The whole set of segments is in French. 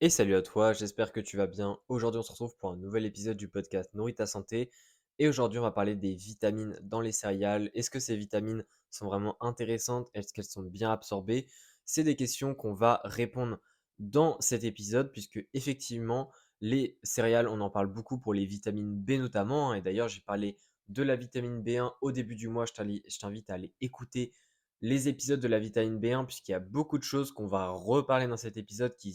Et salut à toi, j'espère que tu vas bien. Aujourd'hui, on se retrouve pour un nouvel épisode du podcast Nourris ta santé. Et aujourd'hui, on va parler des vitamines dans les céréales. Est-ce que ces vitamines sont vraiment intéressantes? Est-ce qu'elles sont bien absorbées? C'est des questions qu'on va répondre dans cet épisode, puisque effectivement, les céréales, on en parle beaucoup pour les vitamines B notamment, hein. Et d'ailleurs, j'ai parlé de la vitamine B1 au début du mois. Je t'invite à aller écouter les épisodes de la vitamine B1, puisqu'il y a beaucoup de choses qu'on va reparler dans cet épisode qui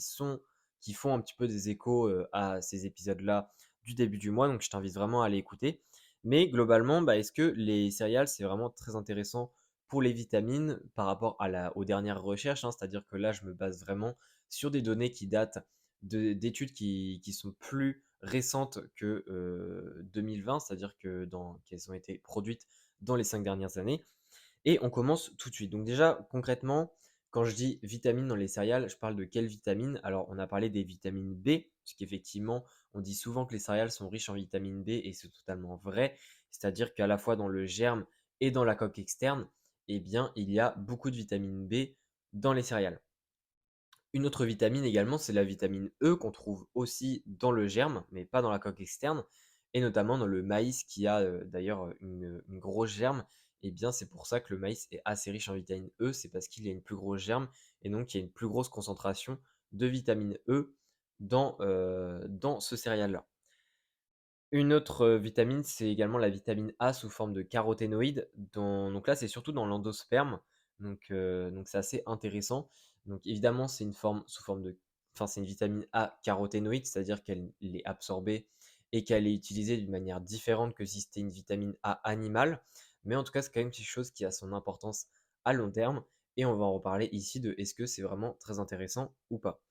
font un petit peu des échos à ces épisodes-là du début du mois. Donc, je t'invite vraiment à les écouter. Mais globalement, est-ce que les céréales, c'est vraiment très intéressant pour les vitamines par rapport aux dernières recherches, hein? C'est-à-dire que là, je me base vraiment sur des données qui datent d'études qui sont plus récentes que 2020, c'est-à-dire qu'elles ont été produites dans les 5 dernières années. Et on commence tout de suite. Donc déjà, concrètement, quand je dis vitamines dans les céréales, je parle de quelles vitamines? Alors, on a parlé des vitamines B, puisqu'effectivement, on dit souvent que les céréales sont riches en vitamine B, et c'est totalement vrai. C'est-à-dire qu'à la fois dans le germe et dans la coque externe, eh bien, il y a beaucoup de vitamine B dans les céréales. Une autre vitamine également, c'est la vitamine E qu'on trouve aussi dans le germe, mais pas dans la coque externe, et notamment dans le maïs qui a d'ailleurs une grosse germe. Et bien c'est pour ça que le maïs est assez riche en vitamine E, c'est parce qu'il y a une plus grosse germe et donc il y a une plus grosse concentration de vitamine E dans ce céréal-là. Une autre vitamine, c'est également la vitamine A sous forme de caroténoïdes. Donc là, c'est surtout dans l'endosperme. Donc c'est assez intéressant. Donc évidemment, c'est une forme sous forme de, enfin c'est une vitamine A caroténoïde, c'est-à-dire qu'elle est absorbée et qu'elle est utilisée d'une manière différente que si c'était une vitamine A animale. Mais en tout cas, c'est quand même quelque chose qui a son importance à long terme. Et on va en reparler ici de est-ce que c'est vraiment très intéressant ou pas.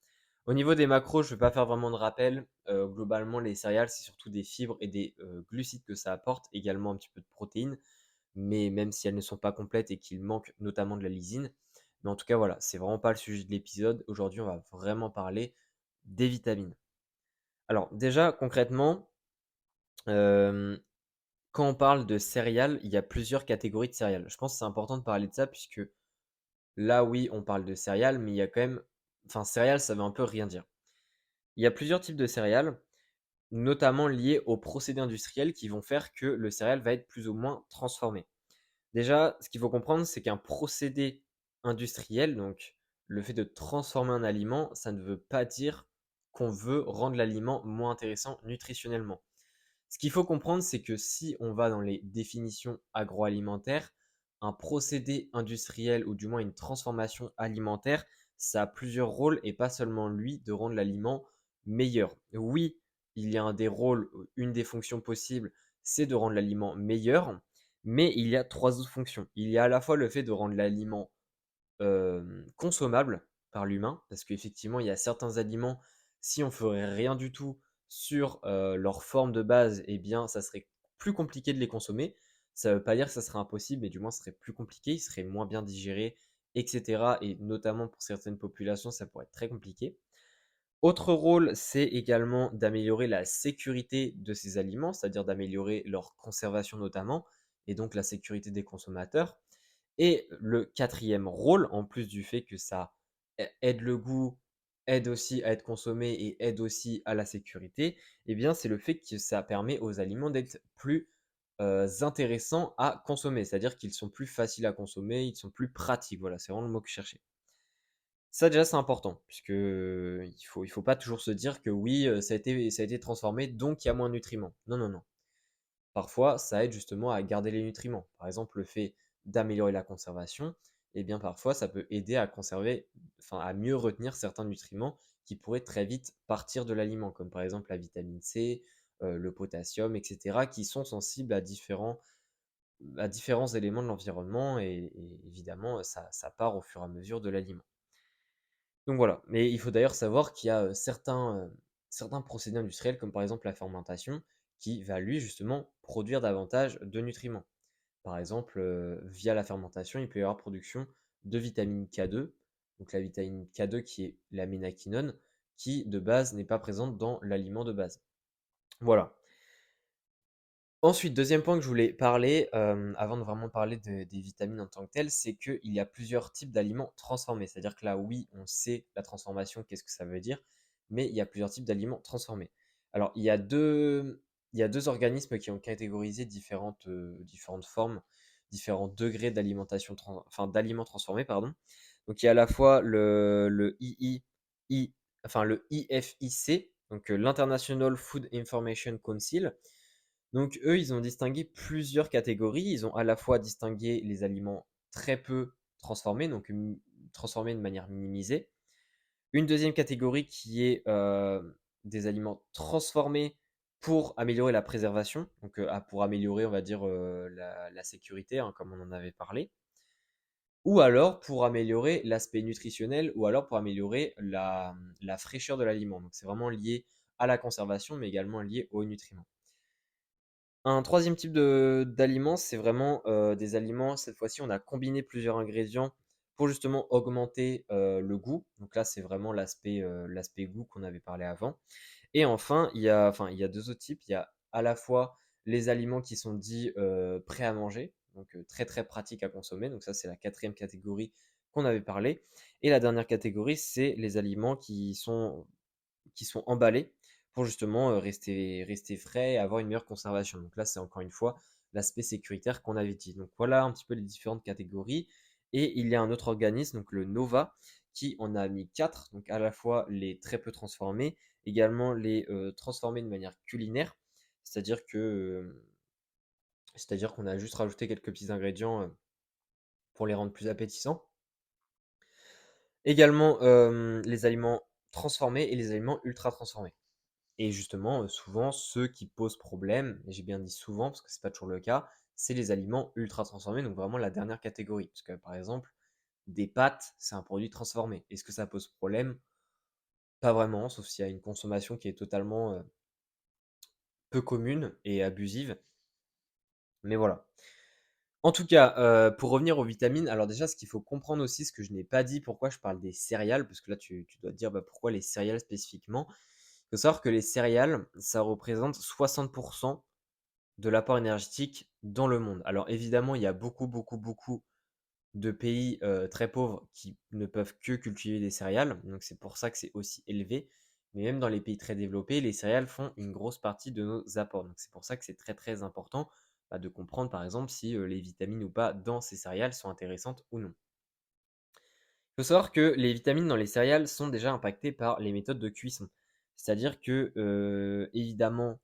Au niveau des macros, je ne vais pas faire vraiment de rappel. Globalement, les céréales, c'est surtout des fibres et des glucides que ça apporte, également un petit peu de protéines, mais même si elles ne sont pas complètes et qu'il manque notamment de la lysine. Mais en tout cas, voilà, c'est vraiment pas le sujet de l'épisode. Aujourd'hui, on va vraiment parler des vitamines. Alors, déjà, concrètement, euh, quand on parle de céréales, il y a plusieurs catégories de céréales. Je pense que c'est important de parler de ça, puisque là, oui, on parle de céréales, mais il y a quand même. Enfin, céréales, ça veut un peu rien dire. Il y a plusieurs types de céréales, notamment liés aux procédés industriels qui vont faire que le céréal va être plus ou moins transformé. Déjà, ce qu'il faut comprendre, c'est qu'un procédé industriel, donc le fait de transformer un aliment, ça ne veut pas dire qu'on veut rendre l'aliment moins intéressant nutritionnellement. Ce qu'il faut comprendre, c'est que si on va dans les définitions agroalimentaires, un procédé industriel ou du moins une transformation alimentaire, ça a plusieurs rôles et pas seulement lui de rendre l'aliment meilleur. Oui, il y a un des rôles, une des fonctions possibles, c'est de rendre l'aliment meilleur, mais il y a trois autres fonctions. Il y a à la fois le fait de rendre l'aliment consommables par l'humain, parce qu'effectivement, il y a certains aliments, si on ferait rien du tout sur leur forme de base, eh bien, ça serait plus compliqué de les consommer. Ça ne veut pas dire que ça serait impossible, mais du moins, ce serait plus compliqué, ils seraient moins bien digérés, etc. Et notamment pour certaines populations, ça pourrait être très compliqué. Autre rôle, c'est également d'améliorer la sécurité de ces aliments, c'est-à-dire d'améliorer leur conservation notamment, et donc la sécurité des consommateurs. Et le quatrième rôle, en plus du fait que ça aide le goût, aide aussi à être consommé et aide aussi à la sécurité, eh bien, c'est le fait que ça permet aux aliments d'être plus intéressants à consommer. C'est-à-dire qu'ils sont plus faciles à consommer, ils sont plus pratiques. Voilà, c'est vraiment le mot que je cherchais. Ça déjà c'est important, puisque il faut pas toujours se dire que oui, ça a été transformé, donc il y a moins de nutriments. Non, non, non. Parfois, ça aide justement à garder les nutriments. Par exemple, le fait d'améliorer la conservation, eh bien parfois ça peut aider à conserver, enfin à mieux retenir certains nutriments qui pourraient très vite partir de l'aliment, comme par exemple la vitamine C, le potassium, etc., qui sont sensibles à différents éléments de l'environnement et évidemment ça part au fur et à mesure de l'aliment. Donc voilà, mais il faut d'ailleurs savoir qu'il y a certains procédés industriels, comme par exemple la fermentation, qui va lui justement produire davantage de nutriments. Par exemple, via la fermentation, il peut y avoir production de vitamine K2, donc la vitamine K2 qui est la ménaquinone, qui de base n'est pas présente dans l'aliment de base. Voilà. Ensuite, deuxième point que je voulais parler, avant de vraiment parler des vitamines en tant que telles, c'est qu'il y a plusieurs types d'aliments transformés. C'est-à-dire que là, oui, on sait la transformation, qu'est-ce que ça veut dire, mais il y a plusieurs types d'aliments transformés. Alors, il y a 2 organismes qui ont catégorisé différentes formes, différents degrés d'aliments transformés, pardon. Donc il y a à la fois le IFIC, donc l'International Food Information Council. Donc eux, ils ont distingué plusieurs catégories. Ils ont à la fois distingué les aliments très peu transformés, donc transformés de manière minimisée. Une deuxième catégorie qui est des aliments transformés pour améliorer la préservation, donc pour améliorer, on va dire, la sécurité, hein, comme on en avait parlé, ou alors pour améliorer l'aspect nutritionnel, ou alors pour améliorer la fraîcheur de l'aliment. Donc c'est vraiment lié à la conservation, mais également lié aux nutriments. Un troisième type d'aliments, c'est vraiment des aliments, cette fois-ci, on a combiné plusieurs ingrédients pour justement augmenter le goût. Donc là, c'est vraiment l'aspect goût qu'on avait parlé avant. Et enfin, il y a deux autres types. Il y a à la fois les aliments qui sont dits prêts à manger, donc très très pratiques à consommer. Donc ça, c'est la quatrième catégorie qu'on avait parlé. Et la dernière catégorie, c'est les aliments qui sont emballés pour justement rester frais et avoir une meilleure conservation. Donc là, c'est encore une fois l'aspect sécuritaire qu'on avait dit. Donc voilà un petit peu les différentes catégories. Et il y a un autre organisme, donc le NOVA, qui en a mis quatre, donc à la fois les très peu transformés, également les transformés de manière culinaire, c'est-à-dire que c'est-à-dire qu'on a juste rajouté quelques petits ingrédients pour les rendre plus appétissants. Également les aliments transformés et les aliments ultra transformés. Et justement, souvent, ceux qui posent problème, et j'ai bien dit souvent parce que c'est pas toujours le cas, c'est les aliments ultra transformés, donc vraiment la dernière catégorie. Parce que par exemple, des pâtes, c'est un produit transformé. Est-ce que ça pose problème? Pas vraiment, sauf s'il y a une consommation qui est totalement peu commune et abusive. Mais voilà. En tout cas, pour revenir aux vitamines, alors déjà, ce qu'il faut comprendre aussi, ce que je n'ai pas dit, pourquoi je parle des céréales, parce que là, tu dois te dire, bah, pourquoi les céréales spécifiquement? Il faut savoir que les céréales, ça représente 60% de l'apport énergétique dans le monde. Alors évidemment, il y a beaucoup, beaucoup, beaucoup de pays très pauvres qui ne peuvent que cultiver des céréales, donc c'est pour ça que c'est aussi élevé. Mais même dans les pays très développés, les céréales font une grosse partie de nos apports. Donc c'est pour ça que c'est très très important bah, de comprendre par exemple si les vitamines ou pas dans ces céréales sont intéressantes ou non. Il faut savoir que les vitamines dans les céréales sont déjà impactées par les méthodes de cuisson. C'est-à-dire que évidemment,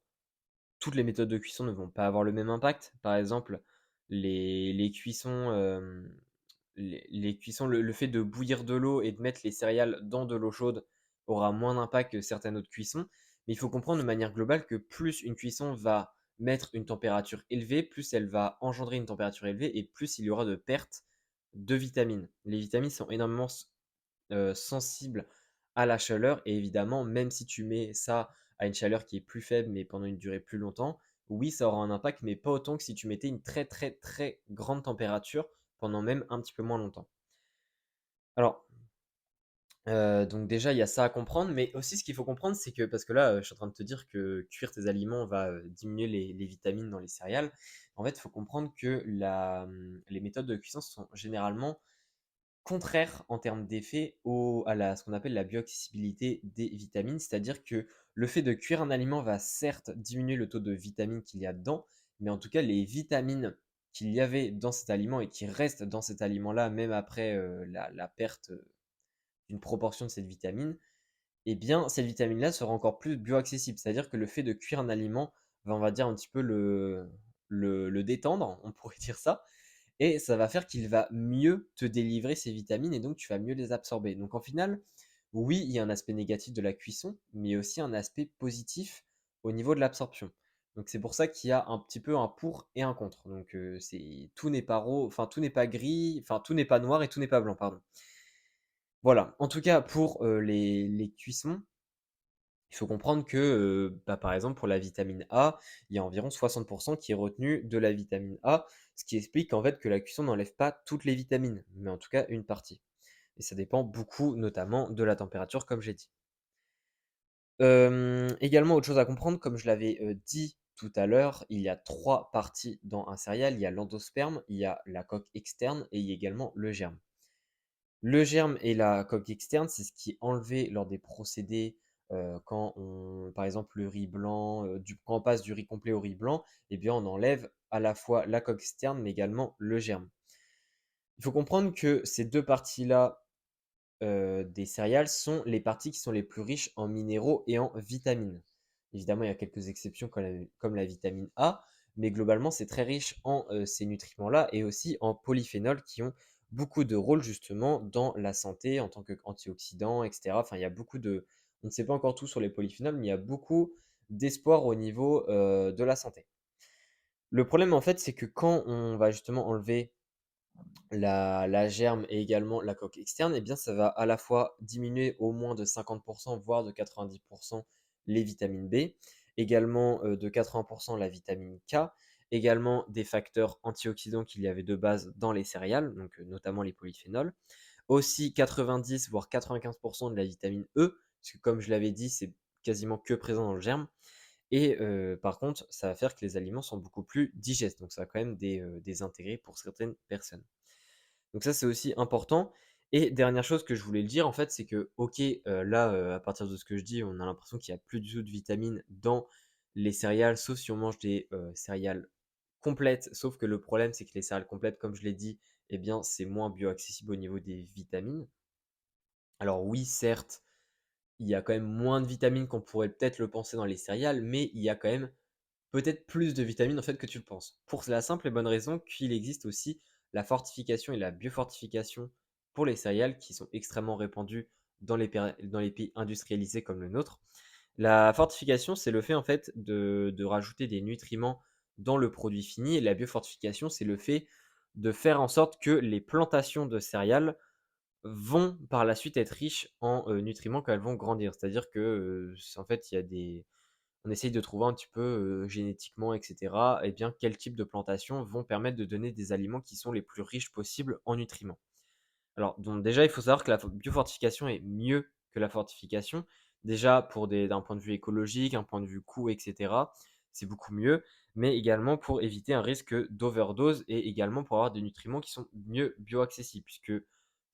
toutes les méthodes de cuisson ne vont pas avoir le même impact. Par exemple, les cuissons, les cuissons, le fait de bouillir de l'eau et de mettre les céréales dans de l'eau chaude aura moins d'impact que certaines autres cuissons. Mais il faut comprendre de manière globale que plus une cuisson va mettre une température élevée, plus elle va engendrer une température élevée et plus il y aura de pertes de vitamines. Les vitamines sont énormément sensibles à la chaleur et évidemment, même si tu mets ça à une chaleur qui est plus faible mais pendant une durée plus longtemps, oui, ça aura un impact, mais pas autant que si tu mettais une très très très grande température pendant même un petit peu moins longtemps. Alors, donc déjà, il y a ça à comprendre, mais aussi ce qu'il faut comprendre, c'est que, parce que là, je suis en train de te dire que cuire tes aliments va diminuer les vitamines dans les céréales. En fait, il faut comprendre que les méthodes de cuisson sont généralement contraires en termes d'effet ce qu'on appelle la bioaccessibilité des vitamines, c'est-à-dire que le fait de cuire un aliment va certes diminuer le taux de vitamines qu'il y a dedans, mais en tout cas, les vitamines qu'il y avait dans cet aliment et qui restent dans cet aliment-là, même après la perte d'une proportion de cette vitamine, eh bien, cette vitamine-là sera encore plus bioaccessible. C'est-à-dire que le fait de cuire un aliment va, on va dire, un petit peu le détendre, on pourrait dire ça, et ça va faire qu'il va mieux te délivrer ces vitamines et donc tu vas mieux les absorber. Donc en final, oui, il y a un aspect négatif de la cuisson, mais il y a aussi un aspect positif au niveau de l'absorption. Donc c'est pour ça qu'il y a un petit peu un pour et un contre. Donc tout n'est pas enfin tout n'est pas gris, enfin tout n'est pas noir et tout n'est pas blanc, pardon. Voilà. En tout cas pour les cuissons, il faut comprendre que, bah, par exemple, pour la vitamine A, il y a environ 60% qui est retenu de la vitamine A, ce qui explique en fait que la cuisson n'enlève pas toutes les vitamines, mais en tout cas une partie. Et ça dépend beaucoup, notamment de la température, comme j'ai dit. Également, autre chose à comprendre, comme je l'avais dit tout à l'heure, il y a trois parties dans un céréal. Il y a l'endosperme, il y a la coque externe et il y a également le germe. Le germe et la coque externe, c'est ce qui est enlevé lors des procédés Quand par exemple, le riz blanc, quand on passe du riz complet au riz blanc, eh bien, on enlève à la fois la coque externe, mais également le germe. Il faut comprendre que ces 2 parties-là, des céréales sont les parties qui sont les plus riches en minéraux et en vitamines. Évidemment, il y a quelques exceptions comme la vitamine A, mais globalement, c'est très riche en, ces nutriments-là et aussi en polyphénols qui ont beaucoup de rôles justement dans la santé en tant qu'antioxydants et cetera. Enfin, il y a beaucoup de on ne sait pas encore tout sur les polyphénols, mais il y a beaucoup d'espoir au niveau, de la santé. Le problème, en fait, c'est que quand on va justement enlever la germe et également la coque externe, eh bien, ça va à la fois diminuer au moins de 50 voire de 90 les vitamines B, également, de 80 la vitamine K, également des facteurs antioxydants qu'il y avait de base dans les céréales, donc notamment les polyphénols. Aussi 90 voire 95 de la vitamine E, parce que comme je l'avais dit, c'est quasiment que présent dans le germe et par contre, ça va faire que les aliments sont beaucoup plus digestes, donc ça a quand même des intérêts pour certaines personnes. Donc ça, c'est aussi important. Et dernière chose que je voulais le dire, en fait, c'est que, OK, là, à partir de ce que je dis, on a l'impression qu'il y a plus du tout de vitamines dans les céréales, sauf si on mange des, céréales complètes. Sauf que le problème, c'est que les céréales complètes, comme je l'ai dit, eh bien, c'est moins bioaccessible au niveau des vitamines. Alors oui, certes, il y a quand même moins de vitamines qu'on pourrait peut-être le penser dans les céréales, mais il y a quand même peut-être plus de vitamines en fait que tu le penses. Pour la simple et bonne raison qu'il existe aussi la fortification et la biofortification pour les céréales qui sont extrêmement répandues dans les pays industrialisés comme le nôtre. La fortification, c'est le fait en fait de rajouter des nutriments dans le produit fini et la biofortification, c'est le fait de faire en sorte que les plantations de céréales vont par la suite être riches en nutriments quand elles vont grandir. C'est-à-dire que en fait, on essaye de trouver un petit peu génétiquement, etc., et bien, quel type de plantation vont permettre de donner des aliments qui sont les plus riches possibles en nutriments. Alors, donc déjà, il faut savoir que la biofortification est mieux que la fortification. Déjà, d'un point de vue écologique, un point de vue coût, etc., c'est beaucoup mieux, mais également pour éviter un risque d'overdose et également pour avoir des nutriments qui sont mieux bioaccessibles, puisque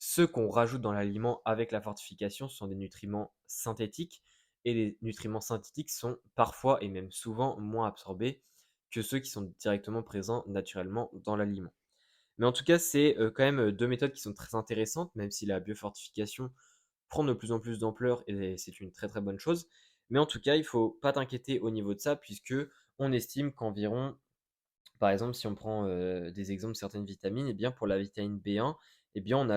ceux qu'on rajoute dans l'aliment avec la fortification sont des nutriments synthétiques, et les nutriments synthétiques sont parfois et même souvent moins absorbés que ceux qui sont directement présents naturellement dans l'aliment. Mais en tout cas, c'est quand même 2 méthodes qui sont très intéressantes, même si la biofortification prend de plus en plus d'ampleur et c'est une très, très bonne chose. Mais en tout cas, il ne faut pas t'inquiéter au niveau de ça puisque on estime qu'environ, par exemple, si on prend, des exemples de certaines vitamines, et bien pour la vitamine B1, et bien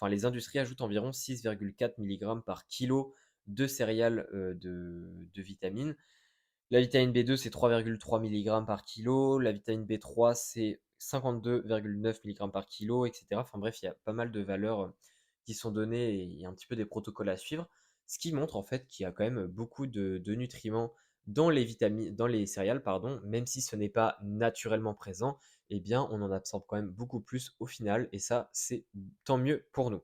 les industries ajoutent environ 6,4 milligrammes par kilo de céréales, de vitamines. La vitamine B2, c'est 3,3 mg par kilo. La vitamine B3, c'est 52,9 mg par kilo, etc. Enfin bref, il y a pas mal de valeurs qui sont données et il y a un petit peu des protocoles à suivre. Ce qui montre en fait qu'il y a quand même beaucoup de nutriments dans les vitamines, dans les céréales, pardon, même si ce n'est pas naturellement présent, eh bien on en absorbe quand même beaucoup plus au final et ça, c'est tant mieux pour nous.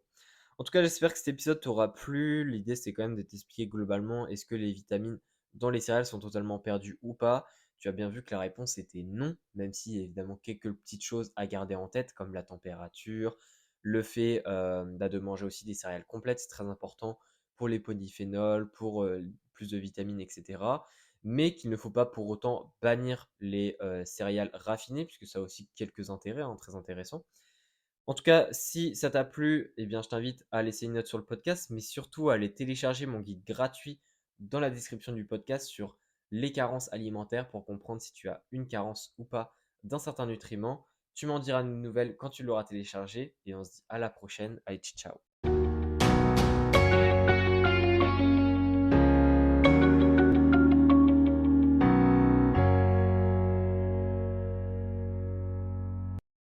En tout cas, j'espère que cet épisode t'aura plu. L'idée, c'est quand même de t'expliquer globalement est-ce que les vitamines dans les céréales sont totalement perdues ou pas. Tu as bien vu que la réponse était non, même s'il y a évidemment quelques petites choses à garder en tête, comme la température, le fait de manger aussi des céréales complètes, c'est très important pour les polyphénols, pour plus de vitamines, etc. Mais qu'il ne faut pas pour autant bannir les céréales raffinées, puisque ça a aussi quelques intérêts très intéressants. En tout cas, si ça t'a plu, eh bien, je t'invite à laisser une note sur le podcast, mais surtout à aller télécharger mon guide gratuit dans la description du podcast sur les carences alimentaires pour comprendre si tu as une carence ou pas d'un certain nutriment. Tu m'en diras une nouvelle quand tu l'auras téléchargé et on se dit à la prochaine. Allez, ciao.